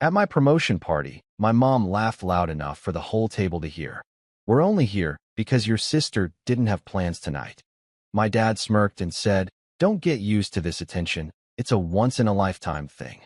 At my promotion party, my mom laughed loud enough for the whole table to hear. "We're only here because your sister didn't have plans tonight." My dad smirked and said, "Don't get used to this attention. It's a once-in-a-lifetime thing."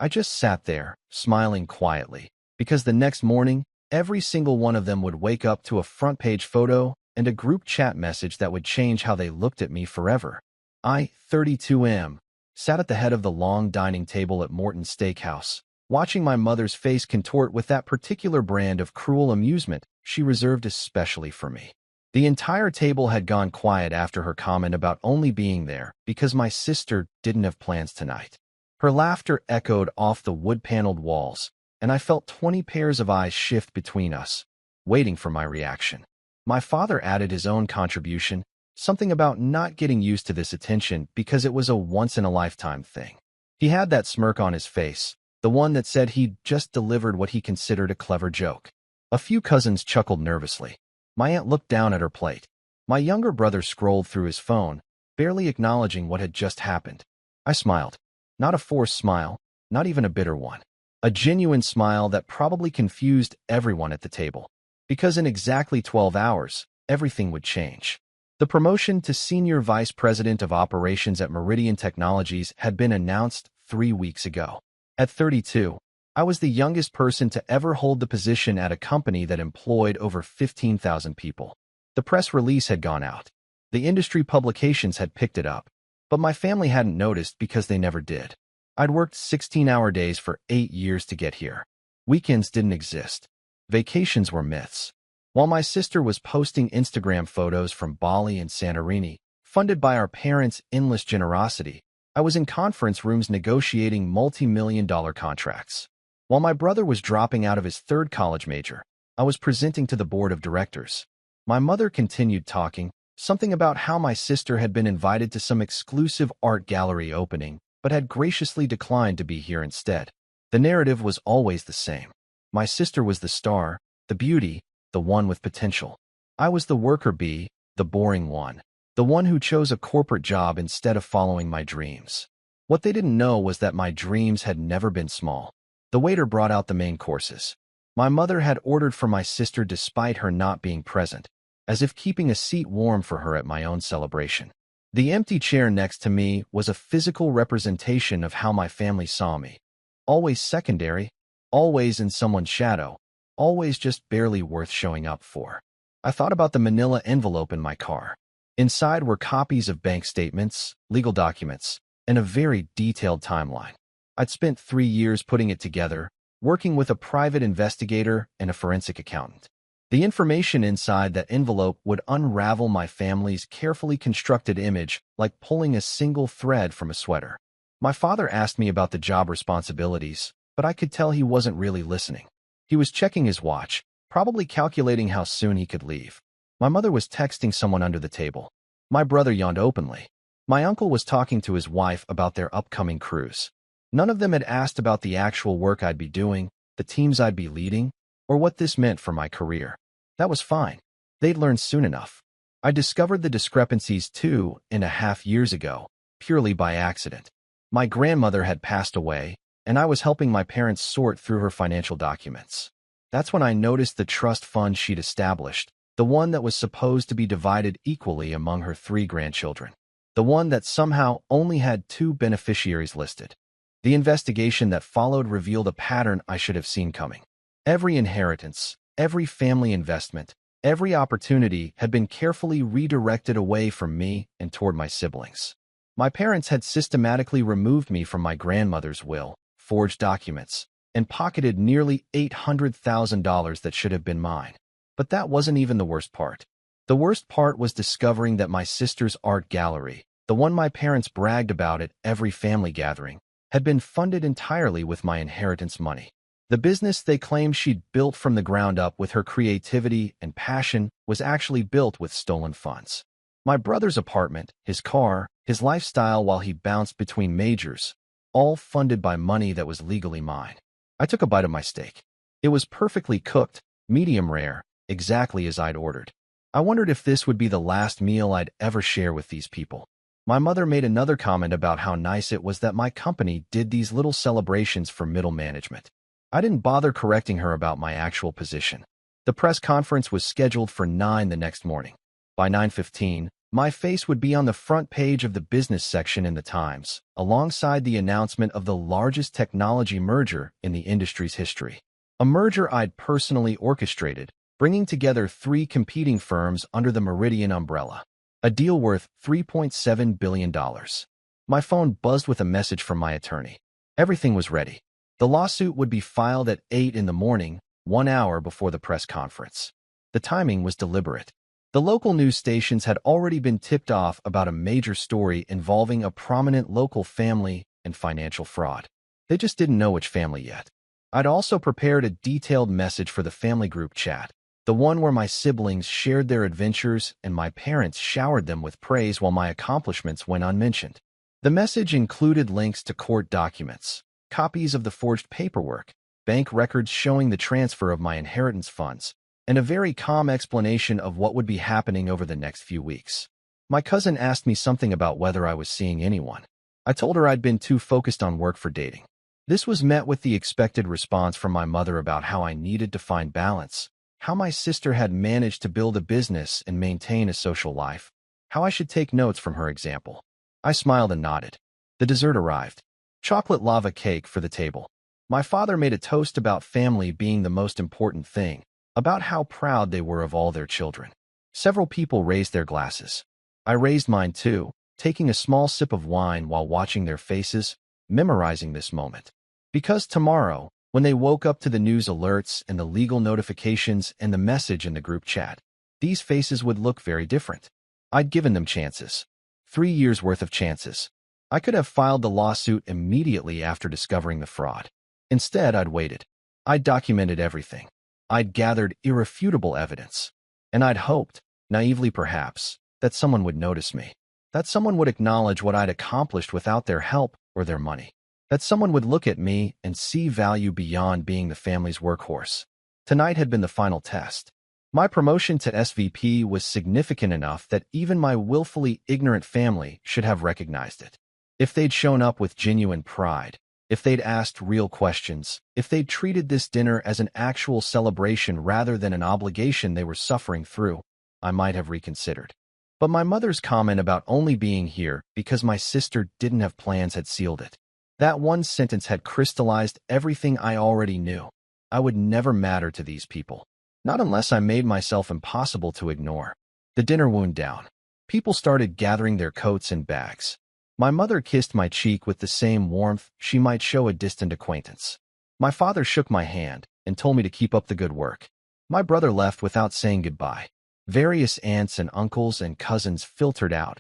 I just sat there, smiling quietly, because the next morning, every single one of them would wake up to a front-page photo and a group chat message that would change how they looked at me forever. I, 32 sat at the head of the long dining table at Morton's Steakhouse, watching my mother's face contort with that particular brand of cruel amusement she reserved especially for me. The entire table had gone quiet after her comment about only being there because my sister didn't have plans tonight. Her laughter echoed off the wood-paneled walls, and I felt 20 pairs of eyes shift between us, waiting for my reaction. My father added his own contribution, something about not getting used to this attention because it was a once-in-a-lifetime thing. He had that smirk on his face, the one that said he'd just delivered what he considered a clever joke. A few cousins chuckled nervously. My aunt looked down at her plate. My younger brother scrolled through his phone, barely acknowledging what had just happened. I smiled. Not a forced smile, not even a bitter one. A genuine smile that probably confused everyone at the table. Because in exactly 12 hours, everything would change. The promotion to Senior Vice President of Operations at Meridian Technologies had been announced 3 weeks ago. At 32, I was the youngest person to ever hold the position at a company that employed over 15,000 people. The press release had gone out. The industry publications had picked it up. But my family hadn't noticed because they never did. I'd worked 16-hour days for 8 years to get here. Weekends didn't exist. Vacations were myths. While my sister was posting Instagram photos from Bali and Santorini, funded by our parents' endless generosity, I was in conference rooms negotiating multi-million-dollar contracts. While my brother was dropping out of his third college major, I was presenting to the board of directors. My mother continued talking, something about how my sister had been invited to some exclusive art gallery opening, but had graciously declined to be here instead. The narrative was always the same. My sister was the star, the beauty, the one with potential. I was the worker bee, the boring one, the one who chose a corporate job instead of following my dreams. What they didn't know was that my dreams had never been small. The waiter brought out the main courses. My mother had ordered for my sister despite her not being present, as if keeping a seat warm for her at my own celebration. The empty chair next to me was a physical representation of how my family saw me. Always secondary, always in someone's shadow, always just barely worth showing up for. I thought about the manila envelope in my car. Inside were copies of bank statements, legal documents, and a very detailed timeline. I'd spent 3 years putting it together, working with a private investigator and a forensic accountant. The information inside that envelope would unravel my family's carefully constructed image like pulling a single thread from a sweater. My father asked me about the job responsibilities, but I could tell he wasn't really listening. He was checking his watch, probably calculating how soon he could leave. My mother was texting someone under the table. My brother yawned openly. My uncle was talking to his wife about their upcoming cruise. None of them had asked about the actual work I'd be doing, the teams I'd be leading, or what this meant for my career. That was fine. They'd learn soon enough. I discovered the discrepancies 2.5 years ago, purely by accident. My grandmother had passed away, and I was helping my parents sort through her financial documents. That's when I noticed the trust fund she'd established, the one that was supposed to be divided equally among her 3 grandchildren. The one that somehow only had 2 beneficiaries listed. The investigation that followed revealed a pattern I should have seen coming. Every inheritance, every family investment, every opportunity had been carefully redirected away from me and toward my siblings. My parents had systematically removed me from my grandmother's will, forged documents, and pocketed nearly $800,000 that should have been mine. But that wasn't even the worst part. The worst part was discovering that my sister's art gallery, the one my parents bragged about at every family gathering, had been funded entirely with my inheritance money. The business they claimed she'd built from the ground up with her creativity and passion was actually built with stolen funds. My brother's apartment, his car, his lifestyle while he bounced between majors, all funded by money that was legally mine. I took a bite of my steak. It was perfectly cooked, medium rare, exactly as I'd ordered. I wondered if this would be the last meal I'd ever share with these people. My mother made another comment about how nice it was that my company did these little celebrations for middle management. I didn't bother correcting her about my actual position. The press conference was scheduled for 9 the next morning. By 9:15, my face would be on the front page of the business section in the Times, alongside the announcement of the largest technology merger in the industry's history. A merger I'd personally orchestrated, bringing together 3 competing firms under the Meridian umbrella. A deal worth $3.7 billion. My phone buzzed with a message from my attorney. Everything was ready. The lawsuit would be filed at 8 in the morning, 1 hour before the press conference. The timing was deliberate. The local news stations had already been tipped off about a major story involving a prominent local family and financial fraud. They just didn't know which family yet. I'd also prepared a detailed message for the family group chat, the one where my siblings shared their adventures and my parents showered them with praise while my accomplishments went unmentioned. The message included links to court documents, copies of the forged paperwork, bank records showing the transfer of my inheritance funds, and a very calm explanation of what would be happening over the next few weeks. My cousin asked me something about whether I was seeing anyone. I told her I'd been too focused on work for dating. This was met with the expected response from my mother about how I needed to find balance, how my sister had managed to build a business and maintain a social life, how I should take notes from her example. I smiled and nodded. The dessert arrived. Chocolate lava cake for the table. My father made a toast about family being the most important thing, about how proud they were of all their children. Several people raised their glasses. I raised mine too, taking a small sip of wine while watching their faces, memorizing this moment. Because tomorrow, when they woke up to the news alerts and the legal notifications and the message in the group chat, these faces would look very different. I'd given them chances. 3 years' worth of chances. I could have filed the lawsuit immediately after discovering the fraud. Instead, I'd waited. I'd documented everything. I'd gathered irrefutable evidence. And I'd hoped, naively perhaps, that someone would notice me. That someone would acknowledge what I'd accomplished without their help or their money. That someone would look at me and see value beyond being the family's workhorse. Tonight had been the final test. My promotion to SVP was significant enough that even my willfully ignorant family should have recognized it. If they'd shown up with genuine pride, if they'd asked real questions, if they'd treated this dinner as an actual celebration rather than an obligation they were suffering through, I might have reconsidered. But my mother's comment about only being here because my sister didn't have plans had sealed it. That one sentence had crystallized everything I already knew. I would never matter to these people. Not unless I made myself impossible to ignore. The dinner wound down. People started gathering their coats and bags. My mother kissed my cheek with the same warmth she might show a distant acquaintance. My father shook my hand and told me to keep up the good work. My brother left without saying goodbye. Various aunts and uncles and cousins filtered out,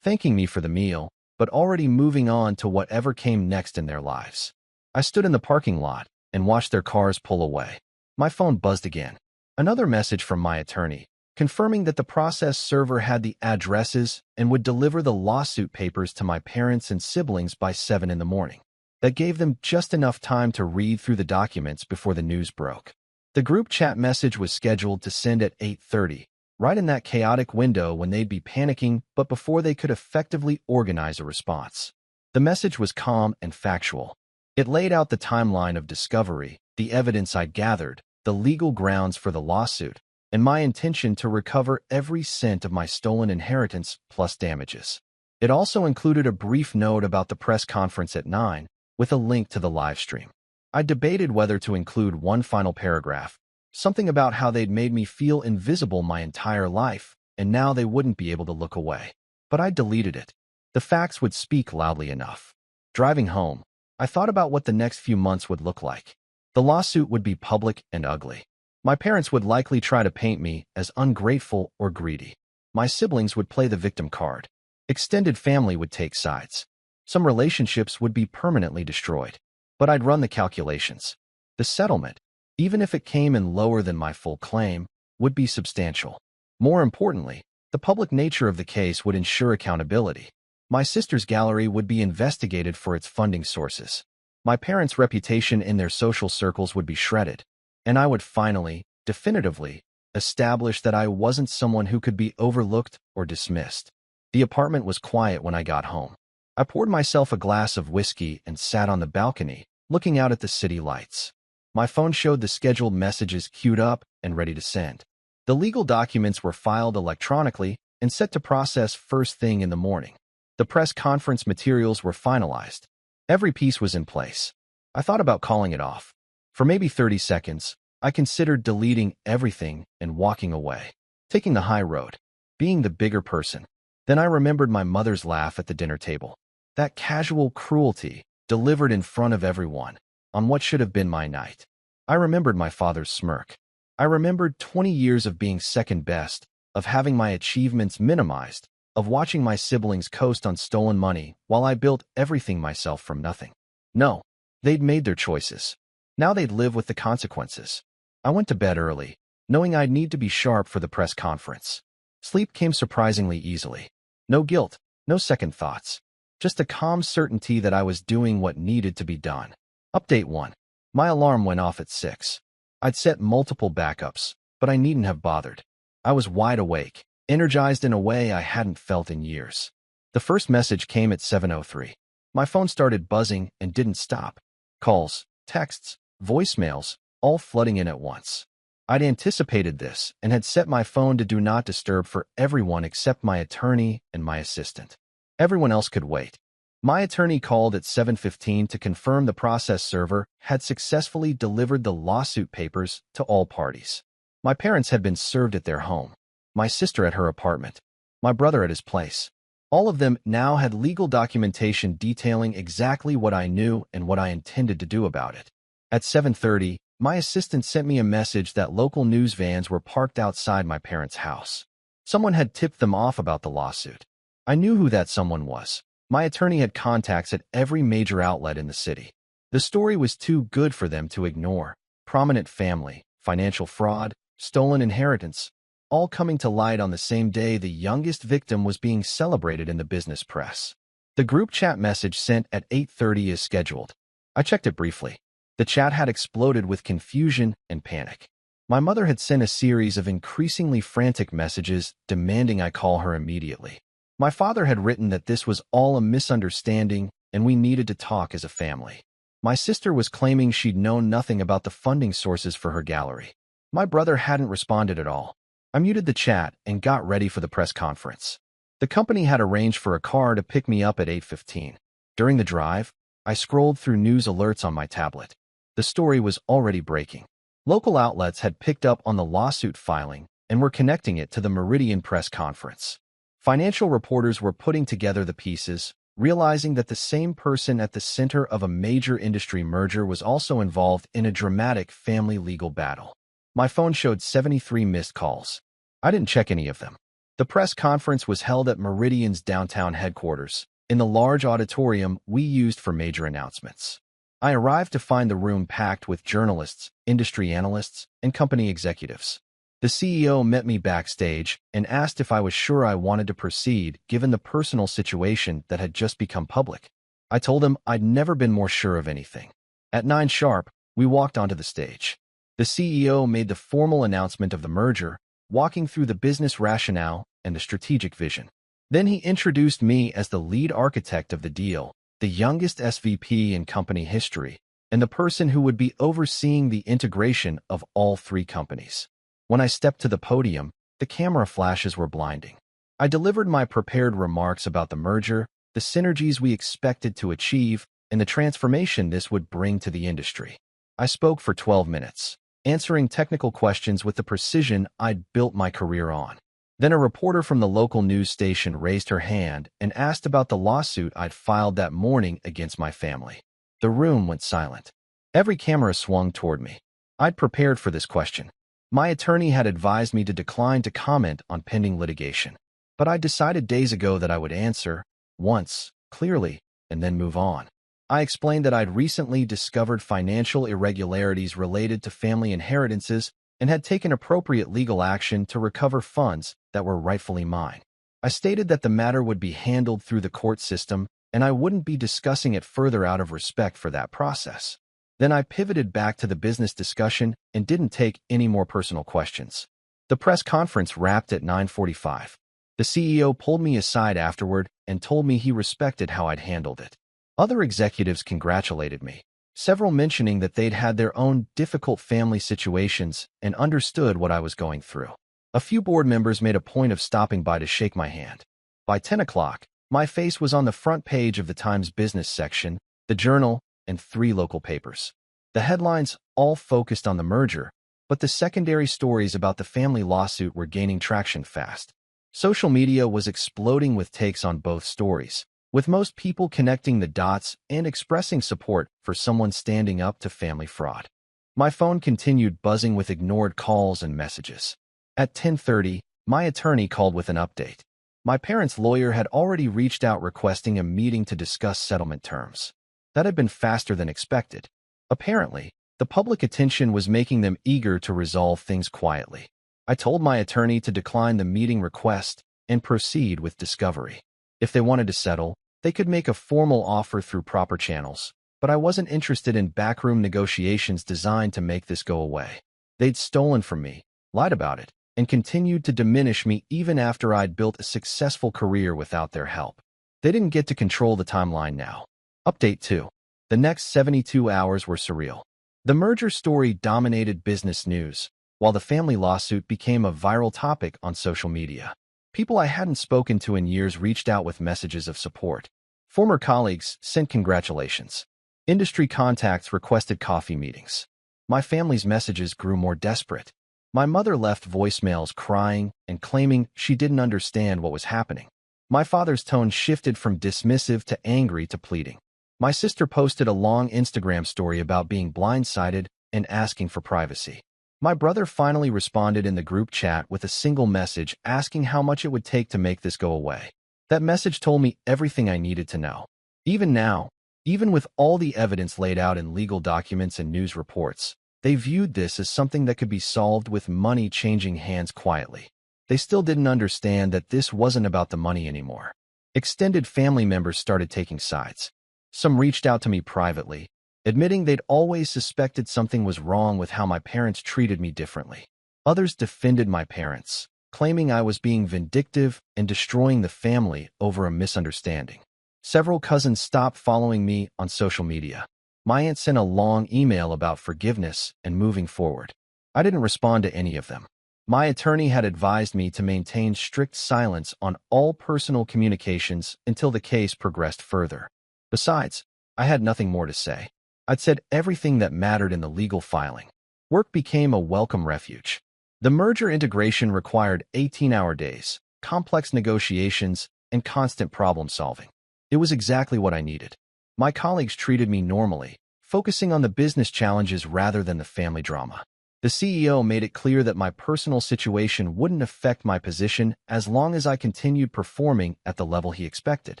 thanking me for the meal, but already moving on to whatever came next in their lives. I stood in the parking lot and watched their cars pull away. My phone buzzed again. Another message from my attorney, confirming that the process server had the addresses and would deliver the lawsuit papers to my parents and siblings by 7 in the morning. That gave them just enough time to read through the documents before the news broke. The group chat message was scheduled to send at 8:30, right in that chaotic window when they'd be panicking, but before they could effectively organize a response. The message was calm and factual. It laid out the timeline of discovery, the evidence I'd gathered, the legal grounds for the lawsuit, and my intention to recover every cent of my stolen inheritance plus damages. It also included a brief note about the press conference at 9, with a link to the live stream. I debated whether to include one final paragraph, something about how they'd made me feel invisible my entire life, and now they wouldn't be able to look away. But I deleted it. The facts would speak loudly enough. Driving home, I thought about what the next few months would look like. The lawsuit would be public and ugly. My parents would likely try to paint me as ungrateful or greedy. My siblings would play the victim card. Extended family would take sides. Some relationships would be permanently destroyed. But I'd run the calculations. The settlement, even if it came in lower than my full claim, would be substantial. More importantly, the public nature of the case would ensure accountability. My sister's gallery would be investigated for its funding sources. My parents' reputation in their social circles would be shredded. And I would finally, definitively, establish that I wasn't someone who could be overlooked or dismissed. The apartment was quiet when I got home. I poured myself a glass of whiskey and sat on the balcony, looking out at the city lights. My phone showed the scheduled messages queued up and ready to send. The legal documents were filed electronically and set to process first thing in the morning. The press conference materials were finalized. Every piece was in place. I thought about calling it off. For maybe 30 seconds, I considered deleting everything and walking away, taking the high road, being the bigger person. Then I remembered my mother's laugh at the dinner table. That casual cruelty, delivered in front of everyone, on what should have been my night. I remembered my father's smirk. I remembered 20 years of being second best, of having my achievements minimized, of watching my siblings coast on stolen money while I built everything myself from nothing. No, they'd made their choices. Now they'd live with the consequences. I went to bed early, knowing I'd need to be sharp for the press conference. Sleep came surprisingly easily. No guilt, no second thoughts. Just a calm certainty that I was doing what needed to be done. Update 1. My alarm went off at 6. I'd set multiple backups, but I needn't have bothered. I was wide awake, energized in a way I hadn't felt in years. The first message came at 7:03. My phone started buzzing and didn't stop. Calls, texts, voicemails, all flooding in at once. I'd anticipated this and had set my phone to do not disturb for everyone except my attorney and my assistant. Everyone else could wait. My attorney called at 7:15 to confirm the process server had successfully delivered the lawsuit papers to all parties. My parents had been served at their home, my sister at her apartment, my brother at his place. All of them now had legal documentation detailing exactly what I knew and what I intended to do about it. At 7:30, my assistant sent me a message that local news vans were parked outside my parents' house. Someone had tipped them off about the lawsuit. I knew who that someone was. My attorney had contacts at every major outlet in the city. The story was too good for them to ignore. Prominent family, financial fraud, stolen inheritance, all coming to light on the same day the youngest victim was being celebrated in the business press. The group chat message sent at 8:30 is scheduled. I checked it briefly. The chat had exploded with confusion and panic. My mother had sent a series of increasingly frantic messages demanding I call her immediately. My father had written that this was all a misunderstanding and we needed to talk as a family. My sister was claiming she'd known nothing about the funding sources for her gallery. My brother hadn't responded at all. I muted the chat and got ready for the press conference. The company had arranged for a car to pick me up at 8:15. During the drive, I scrolled through news alerts on my tablet. The story was already breaking. Local outlets had picked up on the lawsuit filing and were connecting it to the Meridian press conference. Financial reporters were putting together the pieces, realizing that the same person at the center of a major industry merger was also involved in a dramatic family legal battle. My phone showed 73 missed calls. I didn't check any of them. The press conference was held at Meridian's downtown headquarters, in the large auditorium we used for major announcements. I arrived to find the room packed with journalists, industry analysts, and company executives. The CEO met me backstage and asked if I was sure I wanted to proceed given the personal situation that had just become public. I told him I'd never been more sure of anything. At 9 sharp, we walked onto the stage. The CEO made the formal announcement of the merger, walking through the business rationale and the strategic vision. Then he introduced me as the lead architect of the deal, the youngest SVP in company history, and the person who would be overseeing the integration of all 3 companies. When I stepped to the podium, the camera flashes were blinding. I delivered my prepared remarks about the merger, the synergies we expected to achieve, and the transformation this would bring to the industry. I spoke for 12 minutes, answering technical questions with the precision I'd built my career on. Then a reporter from the local news station raised her hand and asked about the lawsuit I'd filed that morning against my family. The room went silent. Every camera swung toward me. I'd prepared for this question. My attorney had advised me to decline to comment on pending litigation, but I decided days ago that I would answer, once, clearly, and then move on. I explained that I'd recently discovered financial irregularities related to family inheritances and had taken appropriate legal action to recover funds that were rightfully mine. I stated that the matter would be handled through the court system and I wouldn't be discussing it further out of respect for that process. Then I pivoted back to the business discussion and didn't take any more personal questions. The press conference wrapped at 9:45. The CEO pulled me aside afterward and told me he respected how I'd handled it. Other executives congratulated me, several mentioning that they'd had their own difficult family situations and understood what I was going through. A few board members made a point of stopping by to shake my hand. By 10 o'clock, my face was on the front page of the Times business section, the Journal, and 3 local papers. The headlines all focused on the merger, but the secondary stories about the family lawsuit were gaining traction fast. Social media was exploding with takes on both stories, with most people connecting the dots and expressing support for someone standing up to family fraud. My phone continued buzzing with ignored calls and messages. At 10:30, my attorney called with an update. My parents' lawyer had already reached out requesting a meeting to discuss settlement terms. That had been faster than expected. Apparently, the public attention was making them eager to resolve things quietly. I told my attorney to decline the meeting request and proceed with discovery. If they wanted to settle, they could make a formal offer through proper channels, but I wasn't interested in backroom negotiations designed to make this go away. They'd stolen from me, lied about it, and continued to diminish me even after I'd built a successful career without their help. They didn't get to control the timeline now. Update 2. The next 72 hours were surreal. The merger story dominated business news, while the family lawsuit became a viral topic on social media. People I hadn't spoken to in years reached out with messages of support. Former colleagues sent congratulations. Industry contacts requested coffee meetings. My family's messages grew more desperate. My mother left voicemails crying and claiming she didn't understand what was happening. My father's tone shifted from dismissive to angry to pleading. My sister posted a long Instagram story about being blindsided and asking for privacy. My brother finally responded in the group chat with a single message asking how much it would take to make this go away. That message told me everything I needed to know. Even now, even with all the evidence laid out in legal documents and news reports, they viewed this as something that could be solved with money changing hands quietly. They still didn't understand that this wasn't about the money anymore. Extended family members started taking sides. Some reached out to me privately, admitting they'd always suspected something was wrong with how my parents treated me differently. Others defended my parents, claiming I was being vindictive and destroying the family over a misunderstanding. Several cousins stopped following me on social media. My aunt sent a long email about forgiveness and moving forward. I didn't respond to any of them. My attorney had advised me to maintain strict silence on all personal communications until the case progressed further. Besides, I had nothing more to say. I'd said everything that mattered in the legal filing. Work became a welcome refuge. The merger integration required 18-hour days, complex negotiations, and constant problem solving. It was exactly what I needed. My colleagues treated me normally, focusing on the business challenges rather than the family drama. The CEO made it clear that my personal situation wouldn't affect my position as long as I continued performing at the level he expected.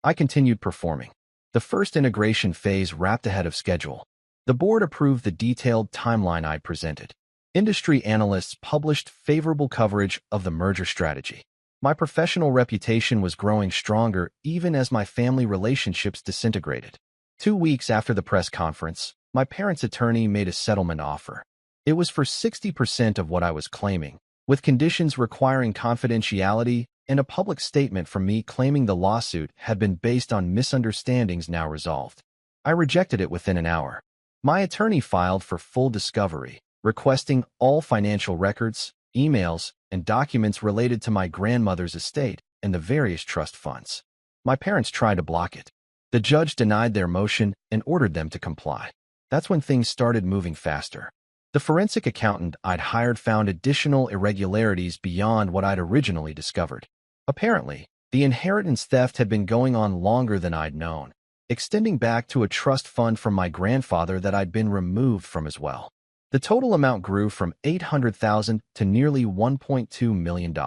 I continued performing. The first integration phase wrapped ahead of schedule. The board approved the detailed timeline I presented. Industry analysts published favorable coverage of the merger strategy. My professional reputation was growing stronger even as my family relationships disintegrated. 2 weeks after the press conference, my parents' attorney made a settlement offer. It was for 60% of what I was claiming, with conditions requiring confidentiality and a public statement from me claiming the lawsuit had been based on misunderstandings now resolved. I rejected it within an hour. My attorney filed for full discovery, requesting all financial records, emails, and documents related to my grandmother's estate and the various trust funds. My parents tried to block it. The judge denied their motion and ordered them to comply. That's when things started moving faster. The forensic accountant I'd hired found additional irregularities beyond what I'd originally discovered. Apparently, the inheritance theft had been going on longer than I'd known, extending back to a trust fund from my grandfather that I'd been removed from as well. The total amount grew from $800,000 to nearly $1.2 million.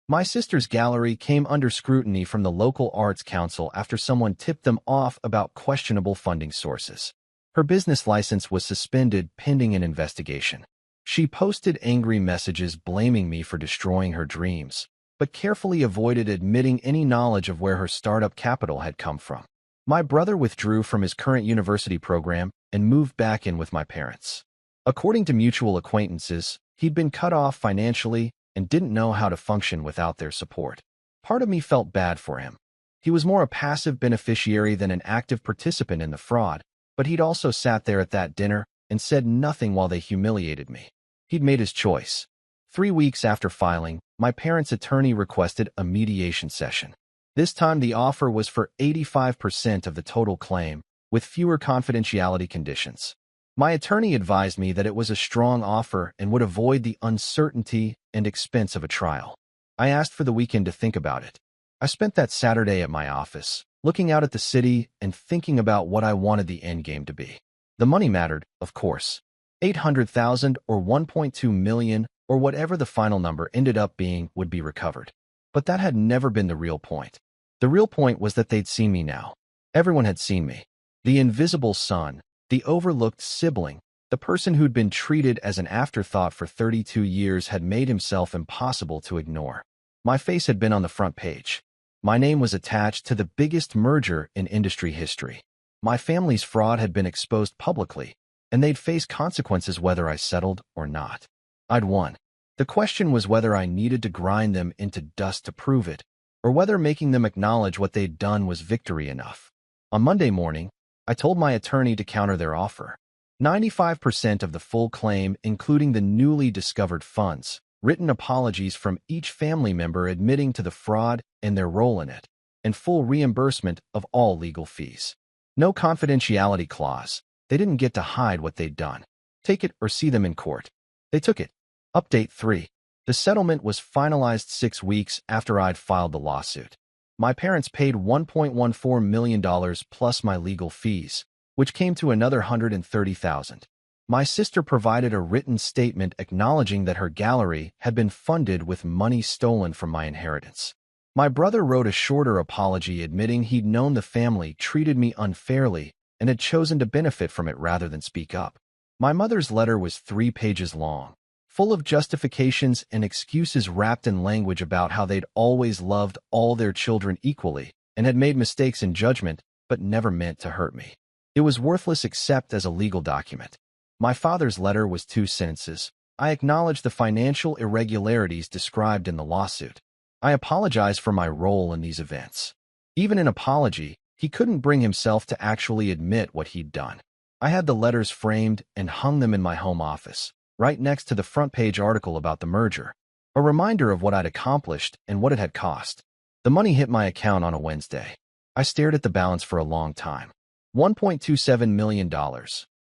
My sister's gallery came under scrutiny from the local arts council after someone tipped them off about questionable funding sources. Her business license was suspended pending an investigation. She posted angry messages blaming me for destroying her dreams, but carefully avoided admitting any knowledge of where her startup capital had come from. My brother withdrew from his current university program and moved back in with my parents. According to mutual acquaintances, he'd been cut off financially and didn't know how to function without their support. Part of me felt bad for him. He was more a passive beneficiary than an active participant in the fraud, But he'd also sat there at that dinner and said nothing while they humiliated me. He'd made his choice. 3 weeks after filing, my parents' attorney requested a mediation session. This time the offer was for 85% of the total claim, with fewer confidentiality conditions. My attorney advised me that it was a strong offer and would avoid the uncertainty and expense of a trial. I asked for the weekend to think about it. I spent that Saturday at my office, looking out at the city and thinking about what I wanted the endgame to be. The money mattered, of course. 800,000 or 1.2 million or whatever the final number ended up being would be recovered. But that had never been the real point. The real point was that they'd seen me now. Everyone had seen me. The invisible son, the overlooked sibling, the person who'd been treated as an afterthought for 32 years had made himself impossible to ignore. My face had been on the front page. My name was attached to the biggest merger in industry history. My family's fraud had been exposed publicly, and they'd face consequences whether I settled or not. I'd won. The question was whether I needed to grind them into dust to prove it, or whether making them acknowledge what they'd done was victory enough. On Monday morning, I told my attorney to counter their offer. 95% of the full claim, including the newly discovered funds, written apologies from each family member admitting to the fraud and their role in it, and full reimbursement of all legal fees. No confidentiality clause. They didn't get to hide what they'd done. Take it or see them in court. They took it. Update 3. The settlement was finalized 6 weeks after I'd filed the lawsuit. My parents paid $1.14 million plus my legal fees, which came to another $130,000. My sister provided a written statement acknowledging that her gallery had been funded with money stolen from my inheritance. My brother wrote a shorter apology admitting he'd known the family treated me unfairly and had chosen to benefit from it rather than speak up. My mother's letter was 3 pages long, full of justifications and excuses wrapped in language about how they'd always loved all their children equally and had made mistakes in judgment but never meant to hurt me. It was worthless except as a legal document. My father's letter was 2 sentences. I acknowledged the financial irregularities described in the lawsuit. I apologized for my role in these events. Even in apology, he couldn't bring himself to actually admit what he'd done. I had the letters framed and hung them in my home office, right next to the front page article about the merger, a reminder of what I'd accomplished and what it had cost. The money hit my account on a Wednesday. I stared at the balance for a long time. $1.27 million,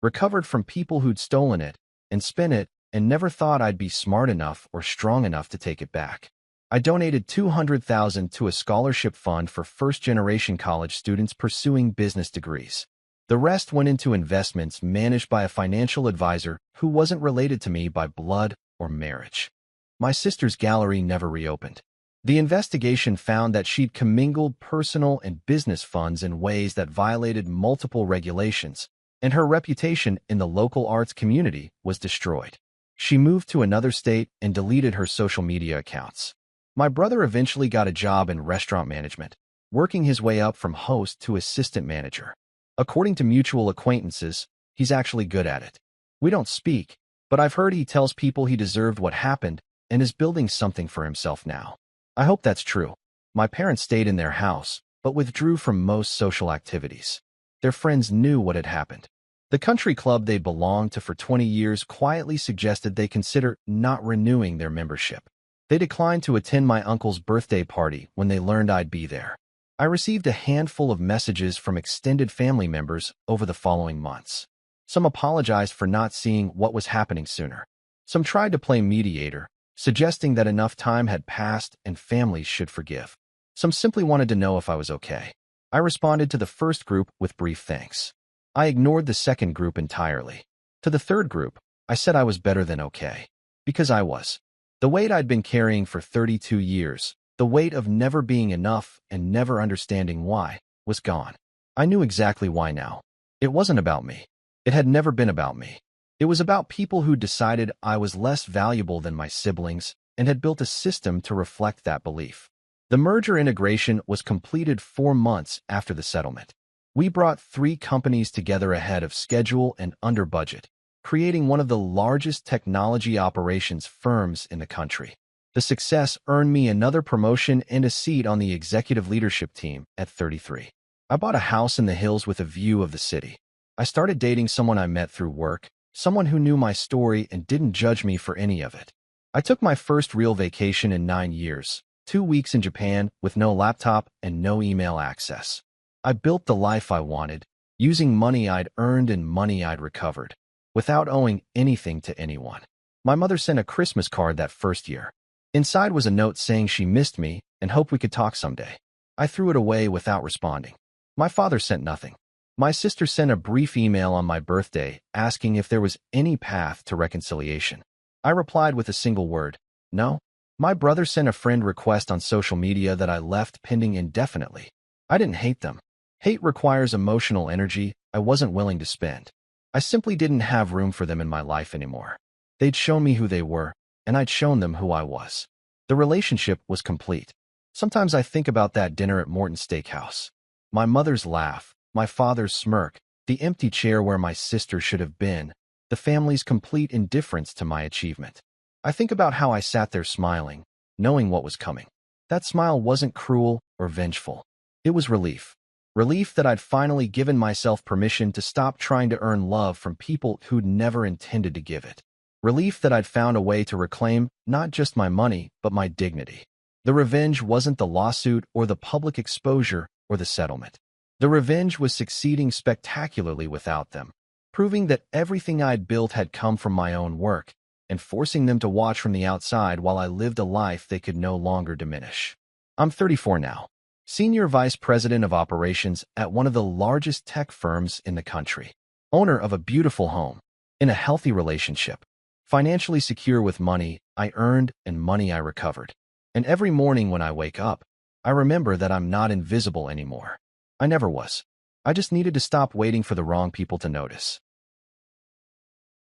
recovered from people who'd stolen it and spent it and never thought I'd be smart enough or strong enough to take it back. I donated $200,000 to a scholarship fund for first-generation college students pursuing business degrees. The rest went into investments managed by a financial advisor who wasn't related to me by blood or marriage. My sister's gallery never reopened. The investigation found that she'd commingled personal and business funds in ways that violated multiple regulations, and her reputation in the local arts community was destroyed. She moved to another state and deleted her social media accounts. My brother eventually got a job in restaurant management, working his way up from host to assistant manager. According to mutual acquaintances, he's actually good at it. We don't speak, but I've heard he tells people he deserved what happened and is building something for himself now. I hope that's true. My parents stayed in their house, but withdrew from most social activities. Their friends knew what had happened. The country club they belonged to for 20 years quietly suggested they consider not renewing their membership. They declined to attend my uncle's birthday party when they learned I'd be there. I received a handful of messages from extended family members over the following months. Some apologized for not seeing what was happening sooner. Some tried to play mediator, suggesting that enough time had passed and families should forgive. Some simply wanted to know if I was okay. I responded to the first group with brief thanks. I ignored the second group entirely. To the third group, I said I was better than okay. Because I was. The weight I'd been carrying for 32 years, the weight of never being enough and never understanding why, was gone. I knew exactly why now. It wasn't about me. It had never been about me. It was about people who decided I was less valuable than my siblings and had built a system to reflect that belief. The merger integration was completed 4 months after the settlement. We brought 3 companies together ahead of schedule and under budget, creating one of the largest technology operations firms in the country. The success earned me another promotion and a seat on the executive leadership team at 33. I bought a house in the hills with a view of the city. I started dating someone I met through work, someone who knew my story and didn't judge me for any of it. I took my first real vacation in 9 years, 2 weeks in Japan with no laptop and no email access. I built the life I wanted, using money I'd earned and money I'd recovered, without owing anything to anyone. My mother sent a Christmas card that first year. Inside was a note saying she missed me and hoped we could talk someday. I threw it away without responding. My father sent nothing. My sister sent a brief email on my birthday asking if there was any path to reconciliation. I replied with a single word, no. My brother sent a friend request on social media that I left pending indefinitely. I didn't hate them. Hate requires emotional energy I wasn't willing to spend. I simply didn't have room for them in my life anymore. They'd shown me who they were, and I'd shown them who I was. The relationship was complete. Sometimes I think about that dinner at Morton's Steakhouse. My mother's laugh, my father's smirk, the empty chair where my sister should have been, the family's complete indifference to my achievement. I think about how I sat there smiling, knowing what was coming. That smile wasn't cruel or vengeful. It was relief. Relief that I'd finally given myself permission to stop trying to earn love from people who'd never intended to give it. Relief that I'd found a way to reclaim not just my money, but my dignity. The revenge wasn't the lawsuit or the public exposure or the settlement. The revenge was succeeding spectacularly without them, proving that everything I'd built had come from my own work, and forcing them to watch from the outside while I lived a life they could no longer diminish. I'm 34 now, Senior Vice President of Operations at one of the largest tech firms in the country, owner of a beautiful home, in a healthy relationship, financially secure with money I earned and money I recovered. And every morning when I wake up, I remember that I'm not invisible anymore. I never was. I just needed to stop waiting for the wrong people to notice.